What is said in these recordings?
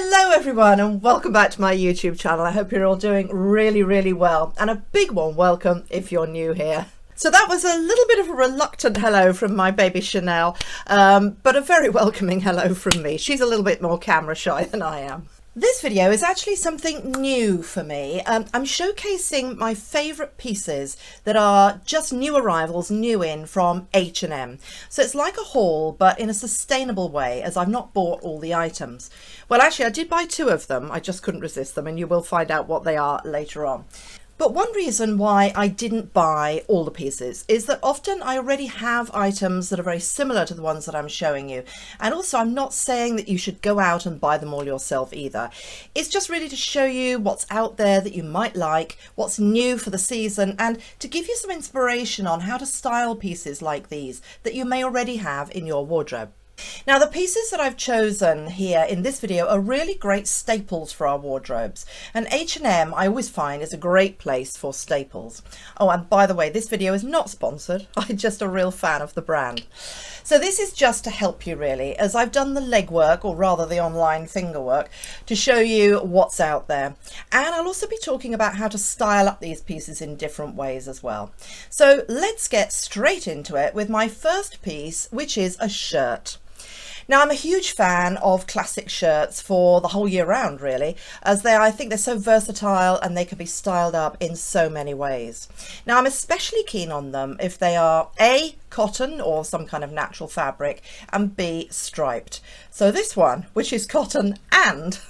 Hello everyone and welcome back to my YouTube channel. I hope you're all doing really well, and a big warm welcome if you're new here. So that was a little bit of a reluctant hello from my baby Chanel, but a very welcoming hello from me. She's a little bit more camera shy than I am. This video is actually something new for me. I'm showcasing my favourite pieces that are just new arrivals, new in from H&M. So it's like a haul, but in a sustainable way, as I've not bought all the items. Well, actually, I did buy two of them. I just couldn't resist them, and you will find out what they are later on. But one reason why I didn't buy all the pieces is that often I already have items that are very similar to the ones that I'm showing you. And also, I'm not saying that you should go out and buy them all yourself either. It's just really to show you what's out there that you might like, what's new for the season, and to give you some inspiration on how to style pieces like these that you may already have in your wardrobe. Now, the pieces that I've chosen here in this video are really great staples for our wardrobes, and H&M I always find is a great place for staples. Oh, and by the way, this video is not sponsored. I'm just a real fan of the brand. So this is just to help you really, as I've done the legwork, or rather the online finger work, to show you what's out there. And I'll also be talking about how to style up these pieces in different ways as well. So let's get straight into it with my first piece, which is a shirt. Now, I'm a huge fan of classic shirts for the whole year round, really, as I think they're so versatile and they can be styled up in so many ways. Now, I'm especially keen on them if they are A, cotton or some kind of natural fabric, and B, striped. So this one, which is cotton and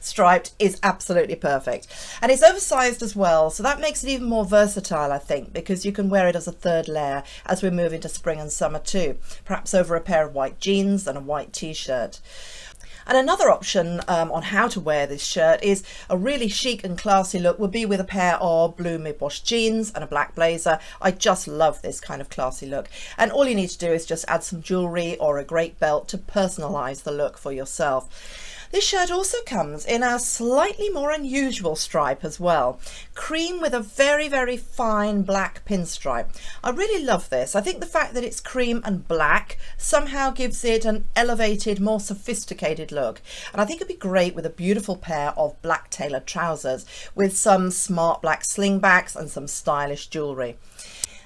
striped, is absolutely perfect. And it's oversized as well, so that makes it even more versatile, I think, because you can wear it as a third layer as we move into spring and summer too, perhaps over a pair of white jeans and a white t-shirt. And another option on how to wear this shirt is a really chic and classy look would be with a pair of blue mid-wash jeans and a black blazer. I just love this kind of classy look. And all you need to do is just add some jewellery or a great belt to personalise the look for yourself. This shirt also comes in a slightly more unusual stripe as well. Cream with a very fine black pinstripe. I really love this. I think the fact that it's cream and black somehow gives it an elevated, more sophisticated look. And I think it'd be great with a beautiful pair of black tailored trousers with some smart black slingbacks and some stylish jewellery.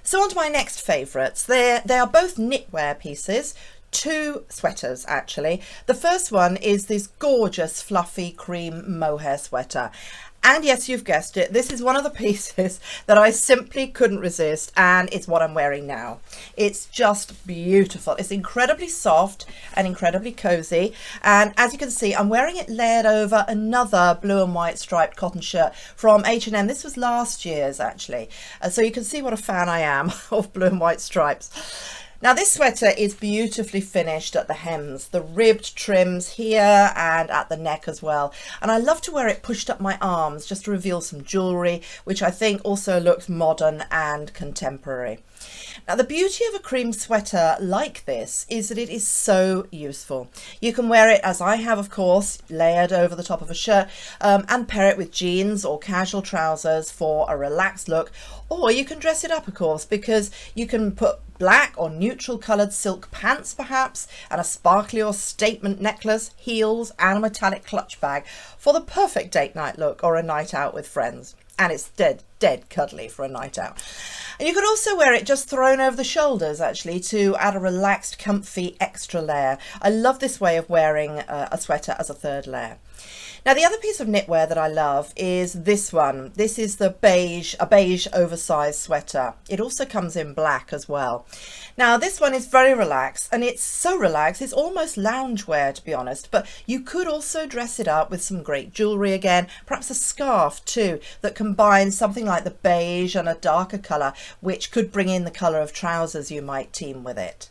So on to my next favourites. They are both knitwear pieces. Two sweaters actually. The first one is this gorgeous fluffy cream mohair sweater, and yes, you've guessed it, this is one of the pieces that I simply couldn't resist, and it's what I'm wearing now. It's just beautiful. It's incredibly soft and incredibly cozy, and as you can see, I'm wearing it layered over another blue and white striped cotton shirt from H&M. This was last year's actually, so you can see what a fan I am of blue and white stripes. Now, this sweater is beautifully finished at the hems, the ribbed trims here and at the neck as well. And I love to wear it pushed up my arms just to reveal some jewellery, which I think also looks modern and contemporary. Now, the beauty of a cream sweater like this is that it is so useful. You can wear it, as I have of course, layered over the top of a shirt, and pair it with jeans or casual trousers for a relaxed look, or you can dress it up of course, because you can put black or neutral coloured silk pants perhaps, and a sparkly or statement necklace, heels and a metallic clutch bag for the perfect date night look or a night out with friends. And it's dead cuddly for a night out. And you could also wear it just thrown over the shoulders actually to add a relaxed, comfy extra layer. I love this way of wearing a sweater as a third layer. Now, the other piece of knitwear that I love is this one. This is a beige oversized sweater. It also comes in black as well. Now, this one is very relaxed, and it's so relaxed it's almost loungewear, to be honest, but you could also dress it up with some great jewellery again, perhaps a scarf too that combines something like the beige and a darker colour, which could bring in the colour of trousers you might team with it.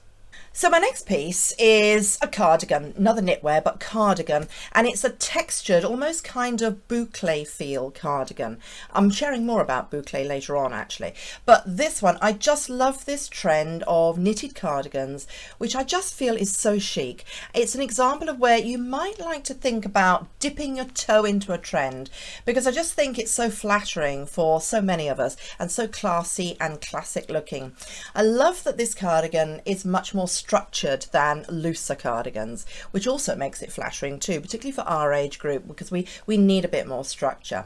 So my next piece is a cardigan, another knitwear, but cardigan, and it's a textured, almost kind of boucle feel cardigan. I'm sharing more about boucle later on actually, but this one, I just love this trend of knitted cardigans, which I just feel is so chic. It's an example of where you might like to think about dipping your toe into a trend, because I just think it's so flattering for so many of us and so classy and classic looking. I love that this cardigan is much more structured than looser cardigans, which also makes it flattering too, particularly for our age group, because we need a bit more structure.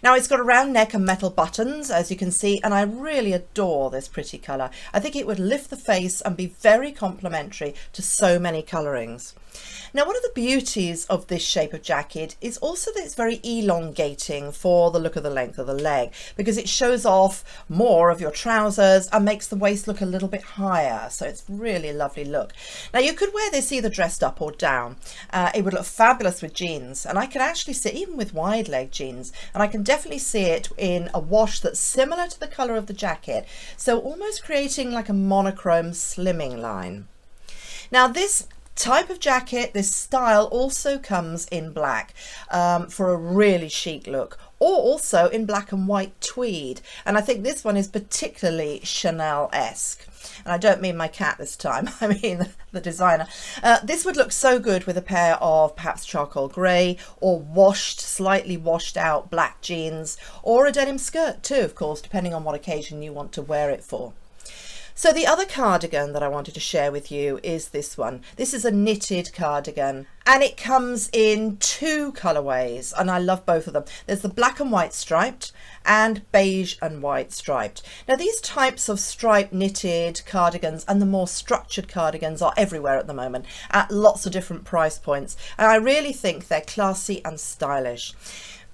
Now it's got a round neck and metal buttons, as you can see, and I really adore this pretty colour. I think it would lift the face and be very complementary to so many colourings. Now, one of the beauties of this shape of jacket is also that it's very elongating for the look of the length of the leg, because it shows off more of your trousers and makes the waist look a little bit higher. So it's really a lovely look. Now, you could wear this either dressed up or down. It would look fabulous with jeans, and I can actually see it even with wide leg jeans, and I can definitely see it in a wash that's similar to the colour of the jacket, so almost creating like a monochrome slimming line. Now, this type of jacket, this style, also comes in black for a really chic look, or also in black and white tweed, and I think this one is particularly Chanel-esque. And I don't mean my cat this time, I mean the designer. This would look so good with a pair of perhaps charcoal grey or slightly washed out black jeans, or a denim skirt too, of course, depending on what occasion you want to wear it for. So the other cardigan that I wanted to share with you is this one. This is a knitted cardigan, and it comes in two colourways, and I love both of them. There's the black and white striped and beige and white striped. Now, these types of striped knitted cardigans and the more structured cardigans are everywhere at the moment at lots of different price points, and I really think they're classy and stylish.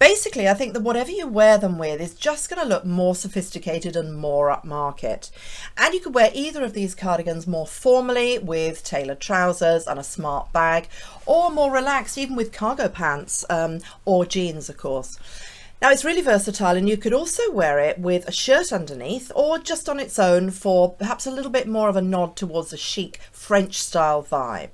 Basically, I think that whatever you wear them with is just going to look more sophisticated and more upmarket. And you could wear either of these cardigans more formally with tailored trousers and a smart bag, or more relaxed even with cargo pants or jeans, of course. Now, it's really versatile, and you could also wear it with a shirt underneath or just on its own for perhaps a little bit more of a nod towards a chic French style vibe.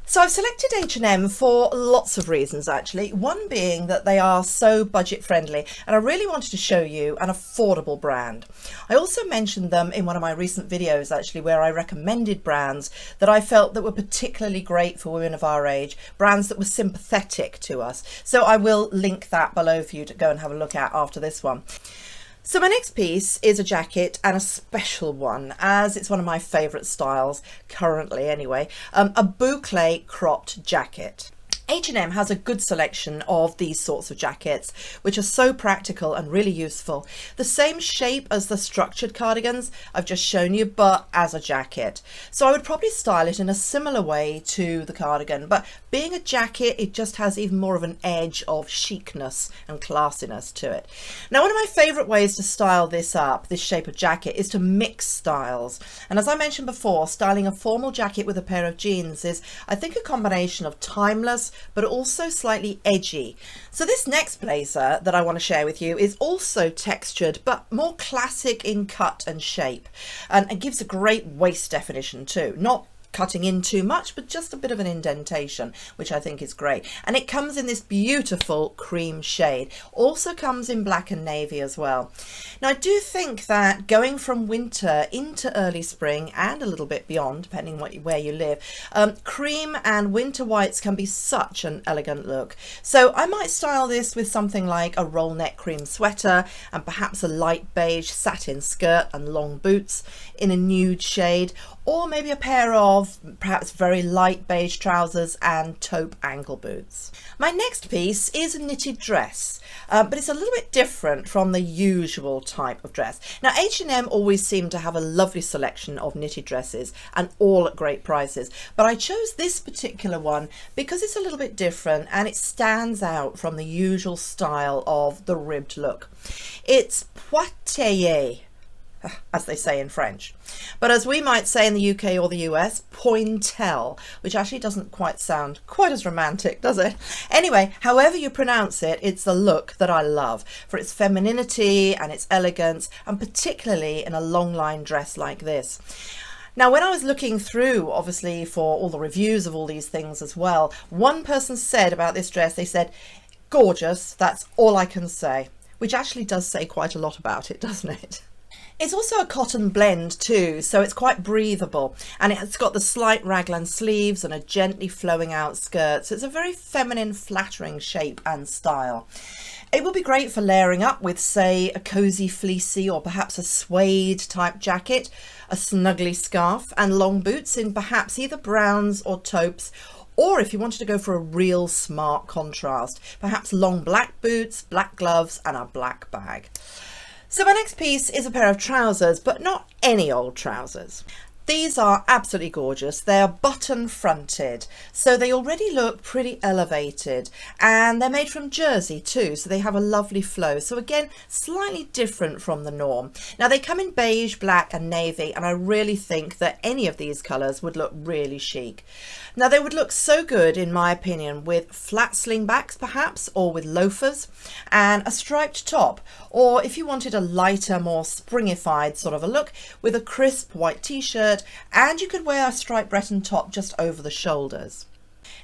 So I've selected H&M for lots of reasons, actually, one being that they are so budget friendly, and I really wanted to show you an affordable brand. I also mentioned them in one of my recent videos, actually, where I recommended brands that I felt that were particularly great for women of our age, brands that were sympathetic to us. So I will link that below for you to go and have a look at after this one. So my next piece is a jacket, and a special one, as it's one of my favourite styles, currently anyway, a boucle cropped jacket. H&M has a good selection of these sorts of jackets, which are so practical and really useful. The same shape as the structured cardigans I've just shown you, but as a jacket. So I would probably style it in a similar way to the cardigan, but being a jacket, it just has even more of an edge of chicness and classiness to it. Now, one of my favourite ways to style this up, this shape of jacket, is to mix styles. And as I mentioned before, styling a formal jacket with a pair of jeans is, I think, a combination of timeless but also slightly edgy. So this next blazer that I want to share with you is also textured but more classic in cut and shape, and it gives a great waist definition too. Not cutting in too much, but just a bit of an indentation, which I think is great. And it comes in this beautiful cream shade. Also comes in black and navy as well. Now, I do think that going from winter into early spring and a little bit beyond, depending where you live, cream and winter whites can be such an elegant look. So I might style this with something like a roll neck cream sweater and perhaps a light beige satin skirt and long boots in a nude shade, or maybe a pair of perhaps very light beige trousers and taupe ankle boots. My next piece is a knitted dress, but it's a little bit different from the usual type of dress. Now, H&M always seem to have a lovely selection of knitted dresses, and all at great prices, but I chose this particular one because it's a little bit different and it stands out from the usual style of the ribbed look. It's pointillé, as they say in French, but as we might say in the UK or the US, pointel, which actually doesn't quite sound quite as romantic, does it? Anyway, however you pronounce it, it's a look that I love for its femininity and its elegance, and particularly in a long line dress like this. Now, when I was looking through, obviously, for all the reviews of all these things as well, one person said about this dress, they said, gorgeous, that's all I can say, which actually does say quite a lot about it, doesn't it? It's also a cotton blend too, so it's quite breathable, and it's got the slight raglan sleeves and a gently flowing out skirt, so it's a very feminine, flattering shape and style. It will be great for layering up with, say, a cosy fleecy or perhaps a suede type jacket, a snuggly scarf and long boots in perhaps either browns or taupes, or if you wanted to go for a real smart contrast, perhaps long black boots, black gloves and a black bag. So my next piece is a pair of trousers, but not any old trousers. These are absolutely gorgeous. They are button fronted, so they already look pretty elevated, and they're made from jersey too, so they have a lovely flow. So again, slightly different from the norm. Now they come in beige, black and navy, and I really think that any of these colours would look really chic. Now they would look so good, in my opinion, with flat slingbacks perhaps, or with loafers and a striped top, or if you wanted a lighter, more springified sort of a look, with a crisp white t-shirt, and you could wear a striped Breton top just over the shoulders.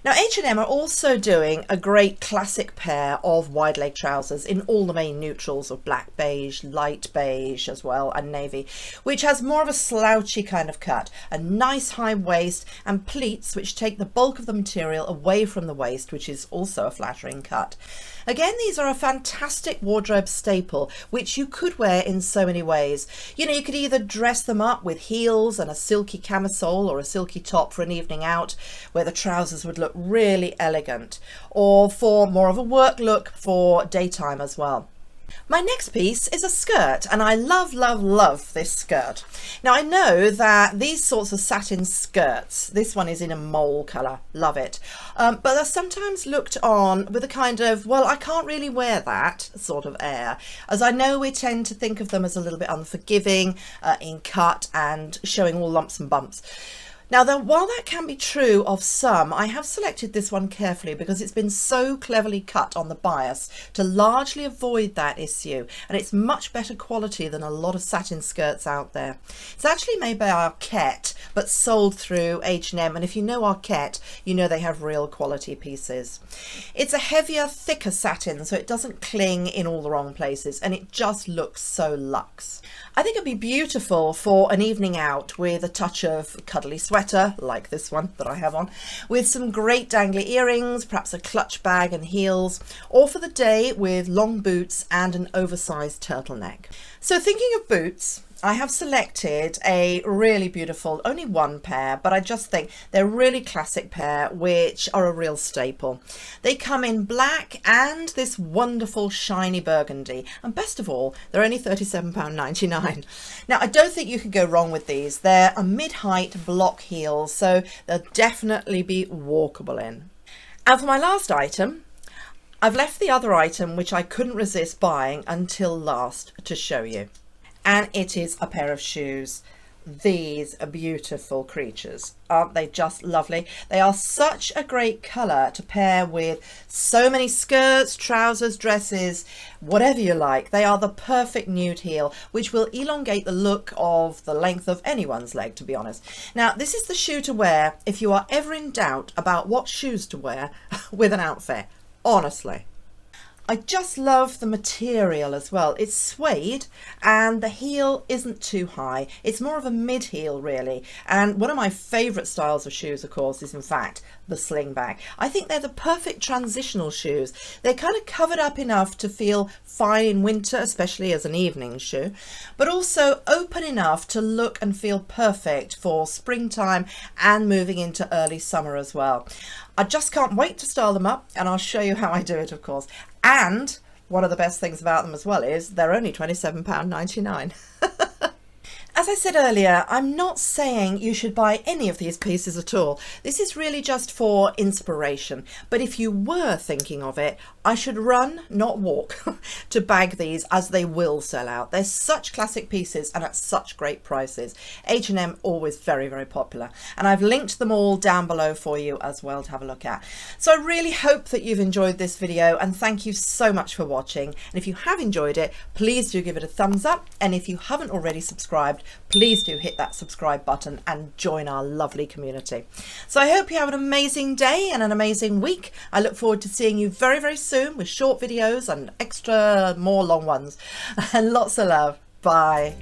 Now H&M are also doing a great classic pair of wide leg trousers in all the main neutrals of black, beige, light beige as well, and navy, which has more of a slouchy kind of cut, a nice high waist and pleats which take the bulk of the material away from the waist, which is also a flattering cut. Again, these are a fantastic wardrobe staple, which you could wear in so many ways. You know, you could either dress them up with heels and a silky camisole or a silky top for an evening out, where the trousers would look really elegant, or for more of a work look for daytime as well. My next piece is a skirt, and I love, love, love this skirt. Now I know that these sorts of satin skirts, this one is in a mole colour, love it, but they're sometimes looked on with a kind of, well, I can't really wear that sort of air, as I know we tend to think of them as a little bit unforgiving in cut and showing all lumps and bumps. Now, while that can be true of some, I have selected this one carefully because it's been so cleverly cut on the bias to largely avoid that issue, and it's much better quality than a lot of satin skirts out there. It's actually made by Arquette, but sold through H&M, and if you know Arquette, you know they have real quality pieces. It's a heavier, thicker satin, so it doesn't cling in all the wrong places, and it just looks so luxe. I think it'd be beautiful for an evening out with a touch of cuddly sweater, like this one that I have on, with some great dangly earrings, perhaps a clutch bag and heels, or for the day with long boots and an oversized turtleneck. So thinking of boots, I have selected a really beautiful, only one pair, but I just think they're a really classic pair which are a real staple. They come in black and this wonderful shiny burgundy, and best of all, they're only £37.99. Now I don't think you can go wrong with these. They're a mid-height block heel, so they'll definitely be walkable in. And for my last item, I've left the other item which I couldn't resist buying until last to show you. And it is a pair of shoes. These are beautiful creatures. Aren't they just lovely? They are such a great colour to pair with so many skirts, trousers, dresses, whatever you like. They are the perfect nude heel, which will elongate the look of the length of anyone's leg, to be honest. Now, this is the shoe to wear if you are ever in doubt about what shoes to wear with an outfit, honestly. I just love the material as well. It's suede and the heel isn't too high. It's more of a mid heel really. And one of my favourite styles of shoes, of course, is in fact the slingback. I think they're the perfect transitional shoes. They're kind of covered up enough to feel fine in winter, especially as an evening shoe, but also open enough to look and feel perfect for springtime and moving into early summer as well. I just can't wait to style them up, and I'll show you how I do it, of course. And one of the best things about them as well is they're only £27.99. As I said earlier, I'm not saying you should buy any of these pieces at all. This is really just for inspiration. But if you were thinking of it, I should run, not walk, to bag these, as they will sell out. They're such classic pieces and at such great prices. H&M always very, very popular. And I've linked them all down below for you as well to have a look at. So I really hope that you've enjoyed this video, and thank you so much for watching. And if you have enjoyed it, please do give it a thumbs up. And if you haven't already subscribed, please do hit that subscribe button and join our lovely community. So I hope you have an amazing day and an amazing week. I look forward to seeing you very, very soon with short videos and extra more long ones. And lots of love. Bye.